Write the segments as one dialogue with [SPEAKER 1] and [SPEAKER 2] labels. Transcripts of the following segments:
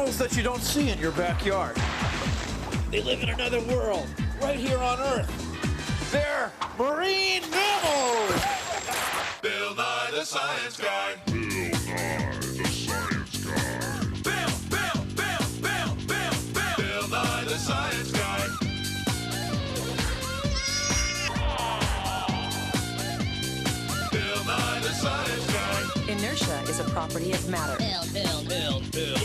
[SPEAKER 1] animals that you don't see in your backyard. They live in another world, right here on Earth. They're marine mammals!
[SPEAKER 2] Bill Nye the Science Guy. Bill Nye the Science Guy. Bill Nye the Science Guy. Bill Nye the Science Guy.
[SPEAKER 3] Inertia is a property of matter.
[SPEAKER 2] Bill Nye the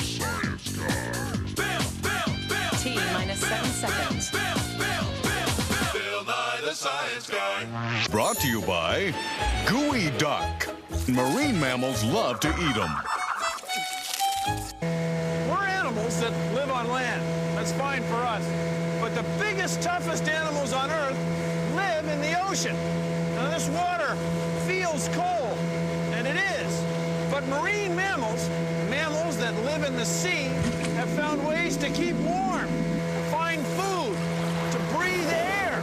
[SPEAKER 2] Science Guy.
[SPEAKER 3] T minus 7 seconds.
[SPEAKER 2] Bill Nye the Science Guy.
[SPEAKER 4] Brought to you by Gooey Duck. Marine mammals love to eat them.
[SPEAKER 1] We're animals that live on land. That's fine for us. But the biggest, toughest animals on Earth live in the ocean. Now, this water feels cold, and it is. But marine mammals, mammals that live in the sea, have found ways to keep warm, find food, to breathe air,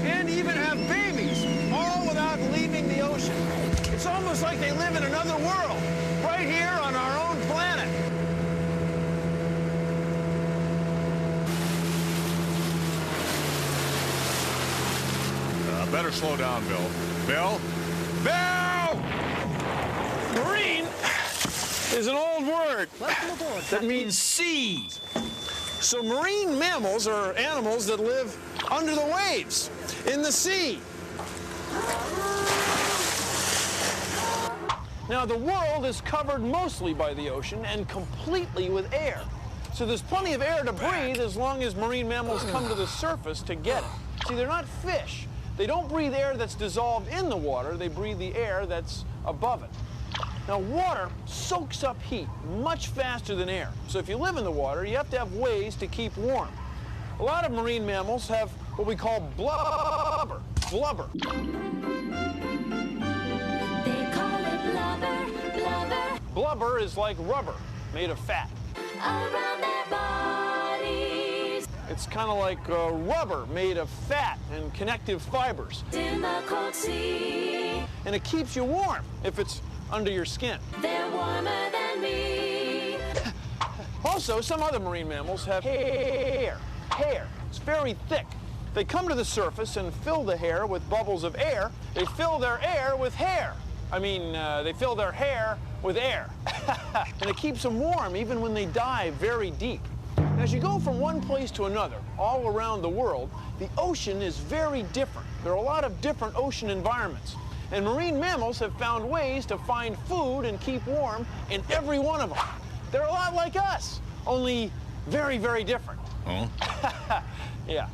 [SPEAKER 1] and even have babies, all without leaving the ocean. It's almost like they live in another world, right here on our own planet.
[SPEAKER 4] Better slow down, Bill. Bill?
[SPEAKER 1] Marine is an old word that means sea. So marine mammals are animals that live under the waves, in the sea. Now, the world is covered mostly by the ocean and completely with air. So there's plenty of air to breathe as long as marine mammals come to the surface to get it. See, they're not fish. They don't breathe air that's dissolved in the water. They breathe the air that's above it. Now, water soaks up heat much faster than air. So if you live in the water, you have to have ways to keep warm. A lot of marine mammals have what we call blubber. Blubber.
[SPEAKER 5] They call it blubber, blubber.
[SPEAKER 1] Blubber is like rubber, made of fat.
[SPEAKER 5] Around their bodies.
[SPEAKER 1] It's kind of like rubber made of fat and connective fibers.
[SPEAKER 5] In the cold sea.
[SPEAKER 1] And it keeps you warm if it's under your skin.
[SPEAKER 5] They're warmer than me.
[SPEAKER 1] Also, some other marine mammals have hair. Hair. It's very thick. They come to the surface and fill the hair with bubbles of air. They fill their air with hair. They fill their hair with air. And it keeps them warm even when they dive very deep. As you go from one place to another, all around the world, the ocean is very different. There are a lot of different ocean environments. And marine mammals have found ways to find food and keep warm in every one of them. They're a lot like us, only very, very different.
[SPEAKER 4] Oh?
[SPEAKER 1] Yeah.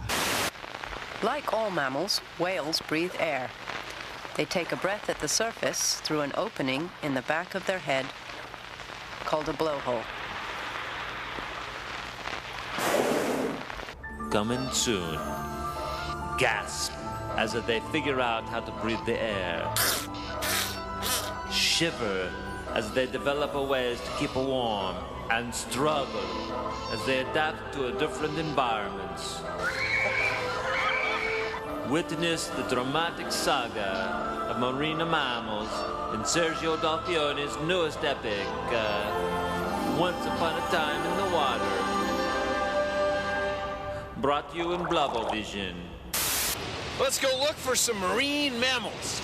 [SPEAKER 3] Like all mammals, whales breathe air. They take a breath at the surface through an opening in the back of their head called a blowhole.
[SPEAKER 6] Coming soon. Gasp as they figure out how to breathe the air. Shiver as they develop ways to keep warm, and struggle as they adapt to different environments. Witness the dramatic saga of marine mammals in Sergio Dalfione's newest epic, Once Upon a Time in the Water. Brought to you in Blubber Vision.
[SPEAKER 1] Let's go look for some marine mammals.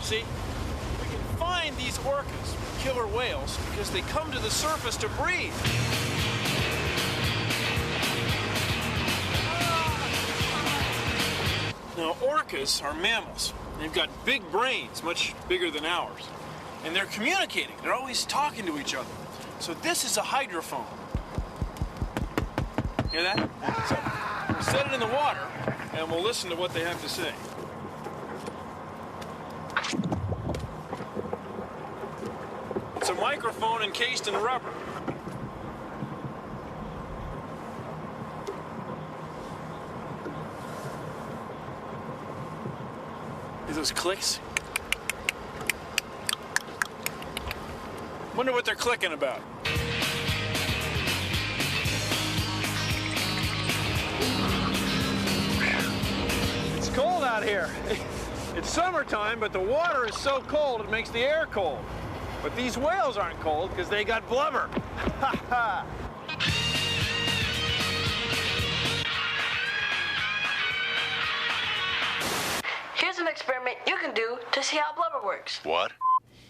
[SPEAKER 1] See, we can find these orcas, killer whales, because they come to the surface to breathe. Now, orcas are mammals. They've got big brains, much bigger than ours. And they're communicating. They're always talking to each other. So this is a hydrophone. Hear that? So we'll set it in the water, and we'll listen to what they have to say. It's a microphone encased in rubber. those clicks? Wonder what they're clicking about. It's cold out here. It's summertime, but the water is so cold it makes the air cold. But these whales aren't cold because they got blubber. Ha ha!
[SPEAKER 7] Here's an experiment you can do to see how blubber works.
[SPEAKER 4] What?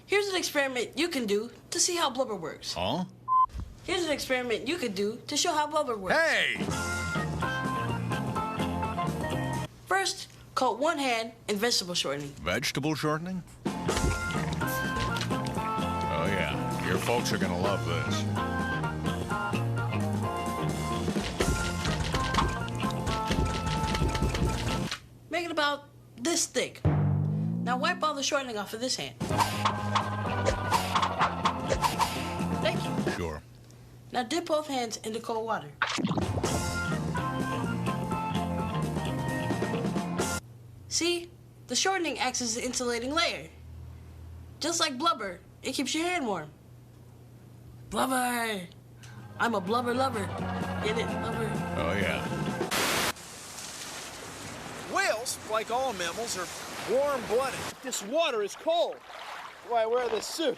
[SPEAKER 7] Here's an experiment you can do to see how blubber works.
[SPEAKER 4] Huh?
[SPEAKER 7] Here's an experiment you could do to show how blubber works.
[SPEAKER 4] Hey!
[SPEAKER 7] First, coat one hand in vegetable shortening.
[SPEAKER 4] Vegetable shortening? Oh, yeah. Your folks are gonna love this.
[SPEAKER 7] Make it about this thick. Now wipe all the shortening off of this hand. Thank you.
[SPEAKER 4] Sure.
[SPEAKER 7] Now dip both hands into cold water. See? The shortening acts as an insulating layer. Just like blubber, it keeps your hand warm. Blubber! I'm a blubber lover. Get it, blubber?
[SPEAKER 4] Oh, yeah.
[SPEAKER 1] Whales, like all mammals, are warm-blooded. This water is cold. That's why I wear this suit.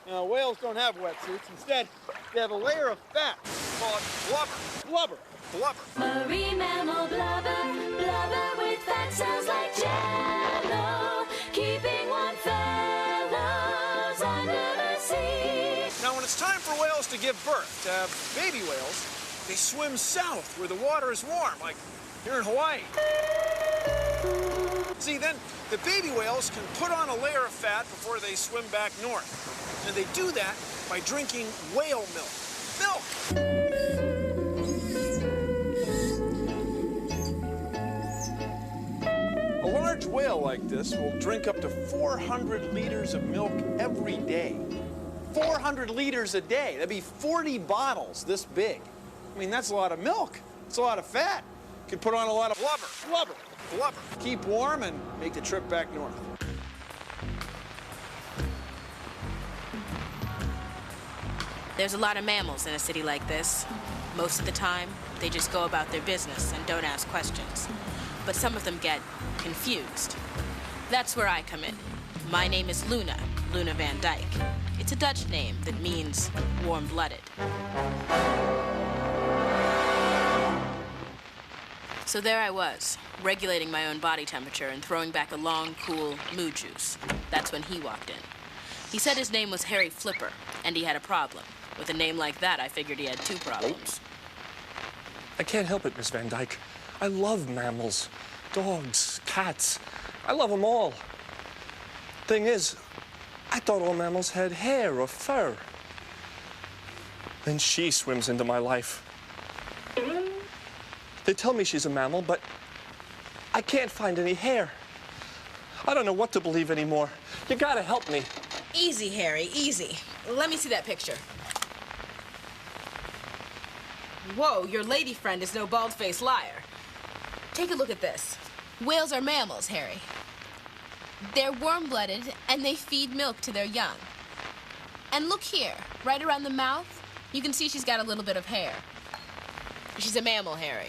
[SPEAKER 1] You know, whales don't have wetsuits. Instead, they have a layer of fat. Call it blubber. Blubber. Blubber.
[SPEAKER 5] Marine mammal blubber, blubber with fat cells like jello, keeping warm fellows under the sea.
[SPEAKER 1] Now, when it's time for whales to give birth, to have baby whales, they swim south where the water is warm, like here in Hawaii. See, then the baby whales can put on a layer of fat before they swim back north. And they do that by drinking whale milk. Milk! A large whale like this will drink up to 400 liters of milk every day. 400 liters a day. That'd be 40 bottles this big. I mean, that's a lot of milk. It's a lot of fat. You can put on a lot of blubber. Blubber. Blubber. Keep warm and make the trip back north.
[SPEAKER 8] There's a lot of mammals in a city like this. Most of the time, they just go about their business and don't ask questions. But some of them get confused. That's where I come in. My name is Luna, Luna Van Dyke. It's a Dutch name that means warm-blooded. So there I was, regulating my own body temperature and throwing back a long, cool moo juice. That's when he walked in. He said his name was Harry Flipper, and he had a problem. With a name like that, I figured he had two problems.
[SPEAKER 9] I can't help it, Miss Van Dyke. I love mammals, dogs, cats. I love them all. Thing is, I thought all mammals had hair or fur. Then she swims into my life. They tell me she's a mammal, but I can't find any hair. I don't know what to believe anymore. You gotta help me.
[SPEAKER 8] Easy, Harry, easy. Let me see that picture. Whoa, your lady friend is no bald-faced liar. Take a look at this. Whales are mammals, Harry. They're warm-blooded, and they feed milk to their young. And look here, right around the mouth, you can see she's got a little bit of hair. She's a mammal, Harry.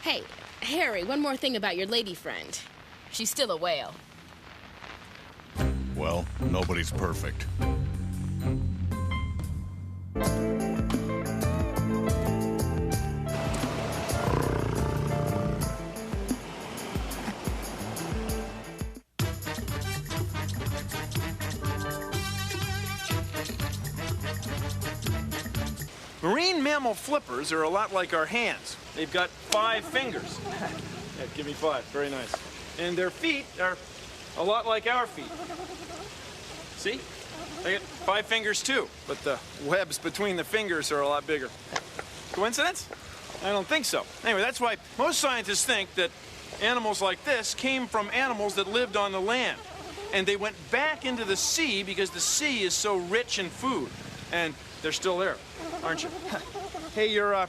[SPEAKER 8] Hey, Harry, one more thing about your lady friend. She's still a whale.
[SPEAKER 4] Well, nobody's perfect.
[SPEAKER 1] Marine mammal flippers are a lot like our hands. They've got 5 fingers. Yeah, give me 5. Very nice. And their feet are a lot like our feet. See? They get 5 fingers too, but the webs between the fingers are a lot bigger. Coincidence? I don't think so. Anyway, that's why most scientists think that animals like this came from animals that lived on the land. And they went back into the sea because the sea is so rich in food. And they're still there, aren't you? Hey, you're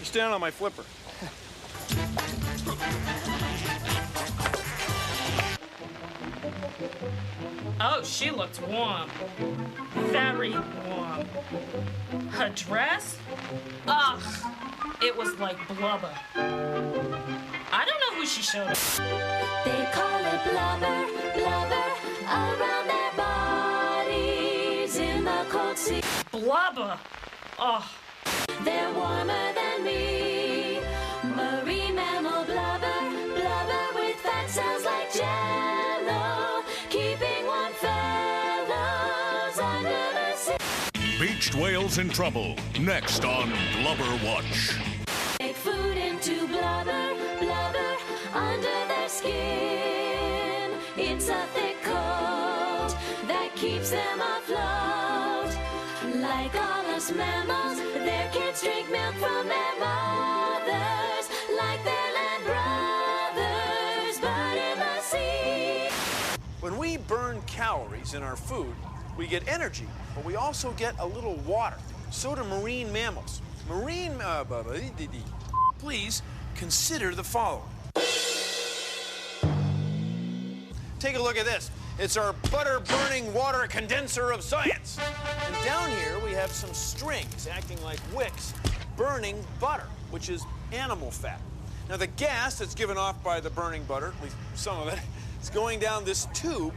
[SPEAKER 1] standing on my flipper.
[SPEAKER 10] Oh, she looked warm. Very warm. Her dress? Ugh, it was like blubber. I don't know who she showed us.
[SPEAKER 5] They call it blubber, blubber, around their bodies in the cold sea.
[SPEAKER 10] Blubber? Oh.
[SPEAKER 5] They're warmer than me. Marine mammal blubber, blubber with fat cells like jello, keeping warm fellows under the sea.
[SPEAKER 4] Beached whales in trouble. Next on Blubber Watch.
[SPEAKER 5] Make food into blubber, blubber under their skin. It's a thick coat that keeps them afloat. Like all us mammals, their kids drink milk from their mothers, like their land brothers, but in the sea.
[SPEAKER 1] When we burn calories in our food, we get energy, but we also get a little water. So do marine mammals. Please consider the following. Take a look at this. It's our butter-burning water condenser of science. And down here we have some strings acting like wicks burning butter, which is animal fat. Now the gas that's given off by the burning butter, at least some of it, is going down this tube,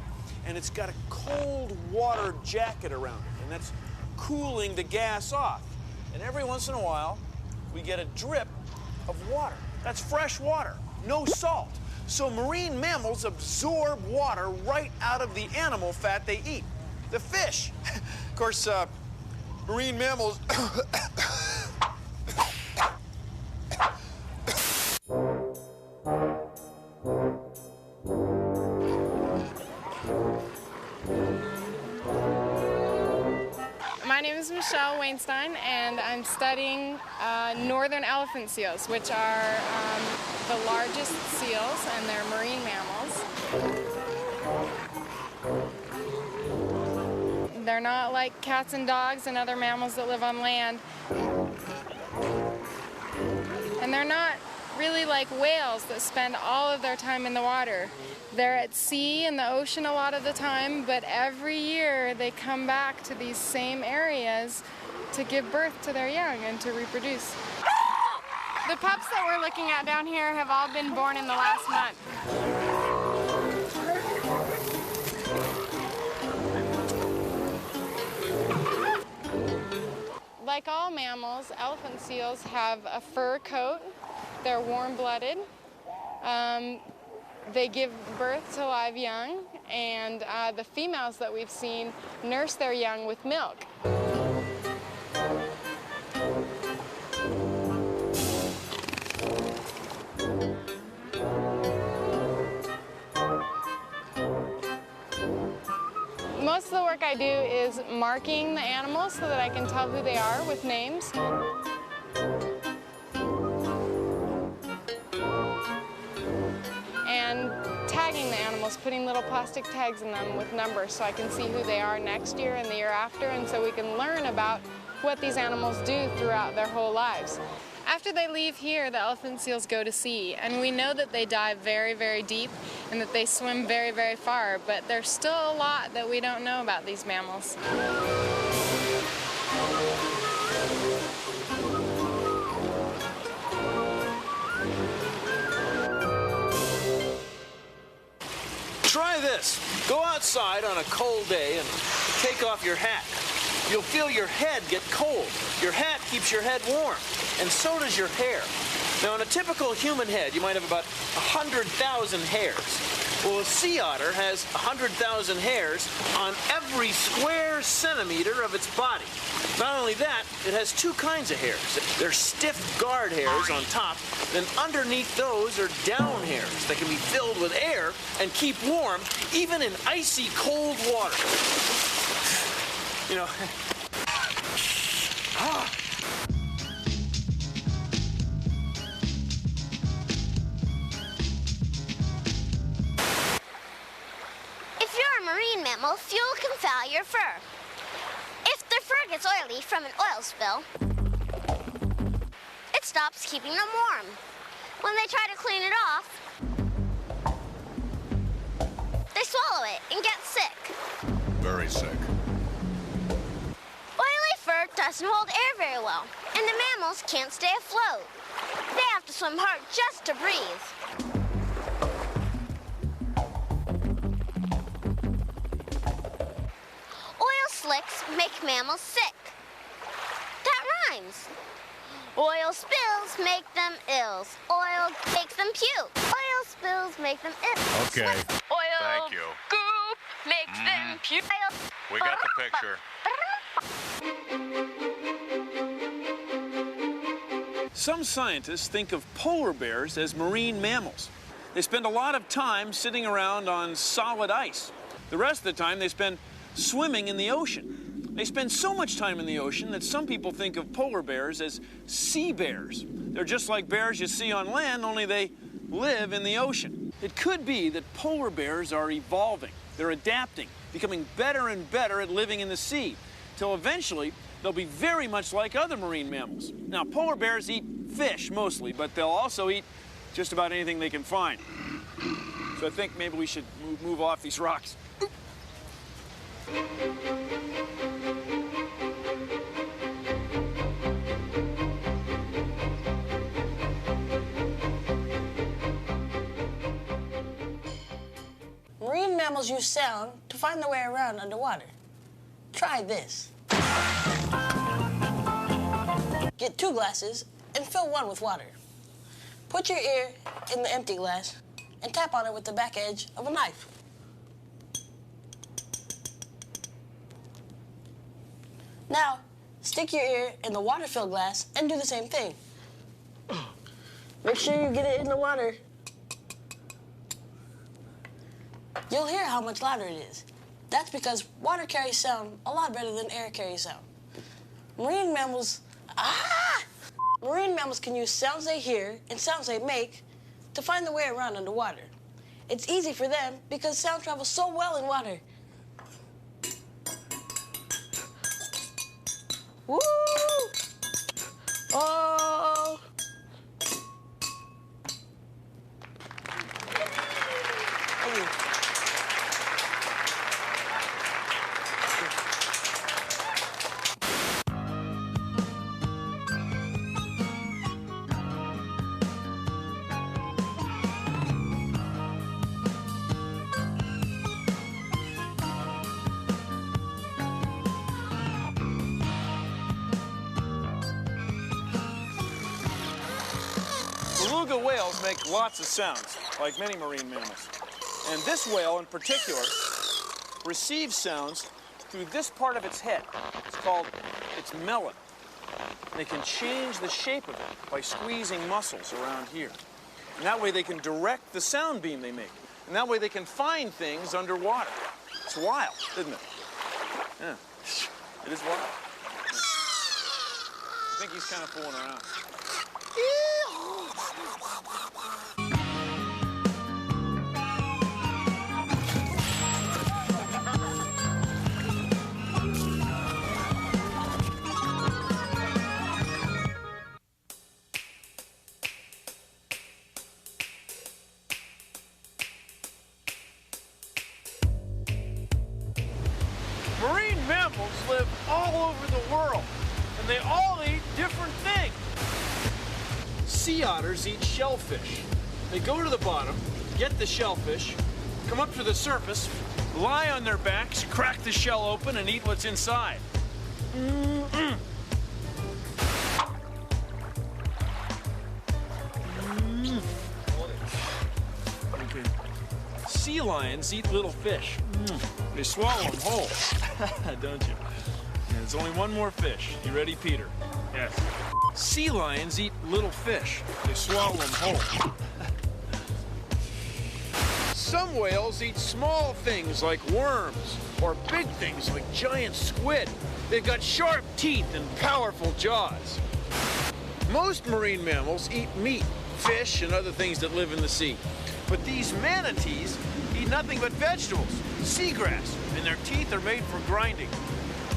[SPEAKER 1] and it's got a cold water jacket around it, and that's cooling the gas off. And every once in a while, we get a drip of water. That's fresh water, no salt. So marine mammals absorb water right out of the animal fat they eat, the fish. Of course, marine mammals
[SPEAKER 11] My name is Michelle Weinstein, and I'm studying northern elephant seals, which are the largest seals, and they're marine mammals. They're not like cats and dogs and other mammals that live on land. And they're not really like whales that spend all of their time in the water. They're at sea in the ocean a lot of the time, but every year they come back to these same areas to give birth to their young and to reproduce. The pups that we're looking at down here have all been born in the last month. Like all mammals, elephant seals have a fur coat. They're warm-blooded. They give birth to live young, and the females that we've seen nurse their young with milk. Most of the work I do is marking the animals so that I can tell who they are with names. And tagging the animals, putting little plastic tags in them with numbers so I can see who they are next year and the year after, and so we can learn about what these animals do throughout their whole lives. After they leave here, the elephant seals go to sea, and we know that they dive very, very deep and that they swim very, very far, but there's still a lot that we don't know about these mammals.
[SPEAKER 1] Try this. Go outside on a cold day and take off your hat. You'll feel your head get cold. Your hat keeps your head warm, and so does your hair. Now, in a typical human head, you might have about 100,000 hairs. Well, a sea otter has 100,000 hairs on every square centimeter of its body. Not only that, it has two kinds of hairs. There's stiff guard hairs on top, then underneath those are down hairs that can be filled with air and keep warm even in icy cold water. You know,
[SPEAKER 12] If you're a marine mammal, fuel can foul your fur. If their fur gets oily from an oil spill, it stops keeping them warm. When they try to clean it off, they swallow it and get sick.
[SPEAKER 4] Very sick.
[SPEAKER 12] Oily fur doesn't hold air very well, and the mammals can't stay afloat. They have to swim hard just to breathe. Oil slicks make mammals sick. That rhymes. Oil spills make them ills. Oil makes them puke. Oil spills make them ill.
[SPEAKER 4] Okay.
[SPEAKER 12] Oil
[SPEAKER 4] Thank you.
[SPEAKER 12] goop makes them puke.
[SPEAKER 4] We got the picture.
[SPEAKER 1] Some scientists think of polar bears as marine mammals. They spend a lot of time sitting around on solid ice. The rest of the time they spend swimming in the ocean. They spend so much time in the ocean that some people think of polar bears as sea bears. They're just like bears you see on land, only they live in the ocean. It could be that polar bears are evolving. They're adapting, becoming better and better at living in the sea, till eventually they'll be very much like other marine mammals. Now, polar bears eat fish mostly, but they'll also eat just about anything they can find. So I think maybe we should move off these rocks.
[SPEAKER 7] Marine mammals use sound to find their way around underwater. Try this. Get 2 glasses and fill one with water. Put your ear in the empty glass and tap on it with the back edge of a knife. Now, stick your ear in the water-filled glass and do the same thing. Make sure you get it in the water. You'll hear how much louder it is. That's because water carries sound a lot better than air carries sound. Marine mammals can use sounds they hear and sounds they make to find their way around underwater. It's easy for them because sound travels so well in water. Woo! Oh!
[SPEAKER 1] Beluga whales make lots of sounds, like many marine mammals. And this whale in particular receives sounds through this part of its head. It's called its melon. They can change the shape of it by squeezing muscles around here. And that way they can direct the sound beam they make. And that way they can find things underwater. It's wild, isn't it? Yeah, it is wild. I think he's kind of fooling around. Marine mammals live all over the world, and they all eat different things. Sea otters eat shellfish. They go to the bottom, get the shellfish, come up to the surface, lie on their backs, crack the shell open, and eat what's inside. Okay. Sea lions eat little fish. They swallow them whole, don't you? And there's only one more fish. You ready, Peter? Yes. Sea lions eat little fish. They swallow them whole. Some whales eat small things like worms, or big things like giant squid. They've got sharp teeth and powerful jaws. Most marine mammals eat meat, fish, and other things that live in the sea. But these manatees eat nothing but vegetables, seagrass, and their teeth are made for grinding.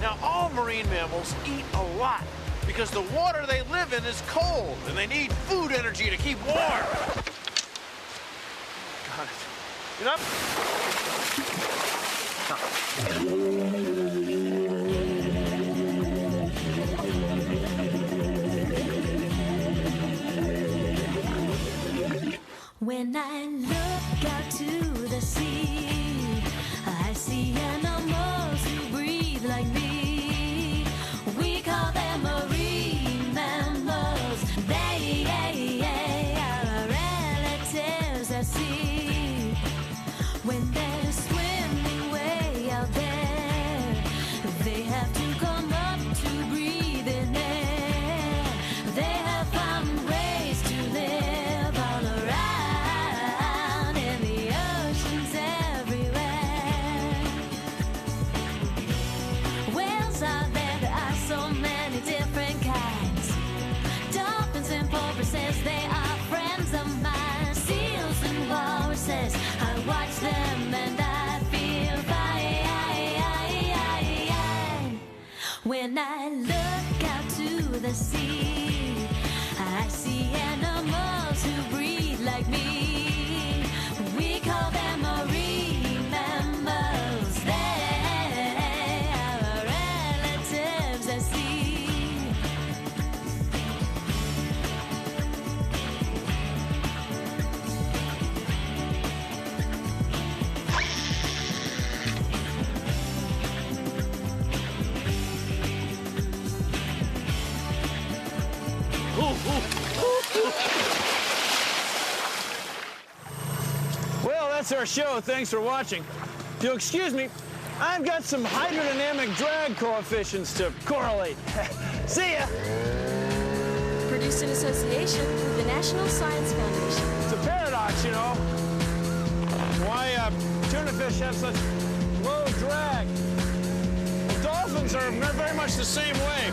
[SPEAKER 1] Now, all marine mammals eat a lot because the water they live in is cold and they need food energy to keep warm. Got it. You know?
[SPEAKER 5] When I look out to the sea, I see animals who breathe like me. We call them marine mammals. They are relatives at sea. When they're swimming way out there, they have to come up to breathe in air. They have found ways to live all around in the oceans everywhere. Whales are there, there are so many different kinds. Dolphins and porpoises, they are friends of mine. Seals and walruses, I watch them and I feel fine. When I look out to the sea, I see animals who breathe like me. We call them marine mammals. They are relatives at sea.
[SPEAKER 1] Well, that's our show. Thanks for watching. If you'll excuse me, I've got some hydrodynamic drag coefficients to correlate. See ya!
[SPEAKER 13] Produced in association with the National Science Foundation.
[SPEAKER 1] It's a paradox, you know. Why tuna fish have such low drag? Dolphins are very much the same way.